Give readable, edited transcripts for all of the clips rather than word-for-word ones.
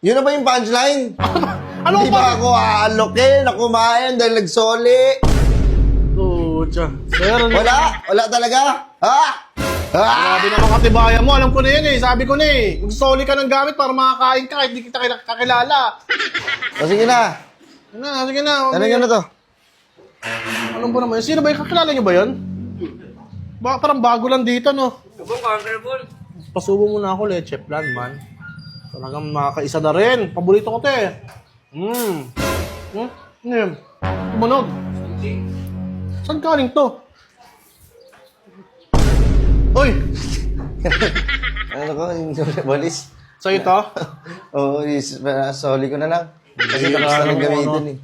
Yun na ba yung punchline? Ano Di ba ako aalokin na kumain dahil nagsoli? Pucha. Sir, Wala talaga? Ha? Ha? grabe naman katibayan mo. Alam ko na yun eh. Sabi ko na eh. Magsoli ka ng gamit para makakain ka kahit di kita kakilala. O sige na. Sige na. Ano yun na to? Ano ba naman? Sino ba yun? Kakilala niyo ba yun? Parang bago lang dito, no? Pasubo mo na ako, leche plan, man. Talagang makakaisa na rin. Paborito ko, te. Ano yun? Tumunog. Saan galing to? Uy! Ano ko? Yung balis? Sa'yo to? Oo, soli ko na lang. Kasi tapos na lang gamitin eh.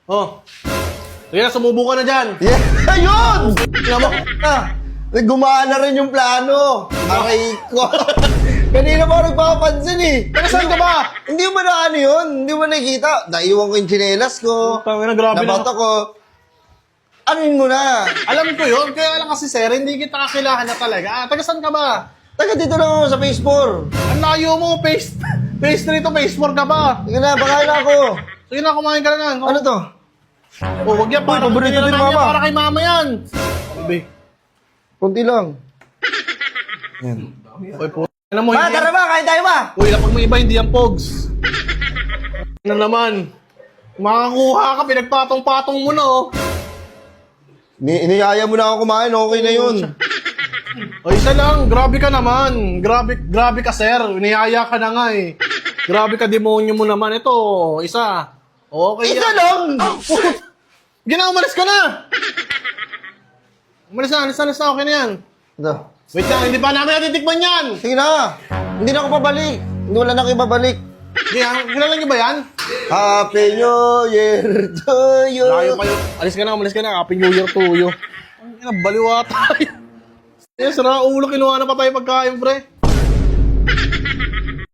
Oh. Sige na, sumubo ka na dyan. Yeah! Ayun! Tingnan mo. Gumana rin yung plano. Aray ko. Kanina pa ako nagpapansin eh. Pero saan ka ba? Hindi mo na ano yun? Hindi mo nakikita? Naiwan ko yung tsinelas ko. Tangina, grabe Nabato ko. Anuin mo na. Alam ko yun, kaya lang kasi sir, hindi kita kakilahan na talaga. Taga saan ka ba? Taga dito lang ako sa Phase 4. Ang layo mo, phase 3 to phase 4 ka ba? Sige na, bakain na ako. Sige na, kumain ka na. Ano to? Oh, wag yan, para paborito hindi din, na mama. yan, para kay mama yan. Sabi. Kunti lang. Uy, po. Alam mo, Ma, hindi tara yan. ba? Kain tayo ba? Uy, pag may iba, hindi yan pogs. Ano naman? Makakuha ka, pinagpatong-patong mo na, oh. Iniyaya mo na ako kumain, okay na yun. O, isa lang, grabe ka naman. Grabe ka, sir. Niyaya ka na nga, eh. Grabe ka, demonyo mo naman. Ito, isa. Okay Isa yan. lang! Gina, umalis ka na! Alis na, okay na yan. Ito. Wait lang, hindi pa namin natitikman yan! Sige na. Hindi na ako babalik. Hindi wala na kayo babalik. Kilala niyo ba yan? Happy New Year to you. Layo kayo. Alis ka na, umalis ka na. Happy New Year to you. Ang ina, baliwa tayo. Sira ulo, kinuha na pa tayo pagkain, pre.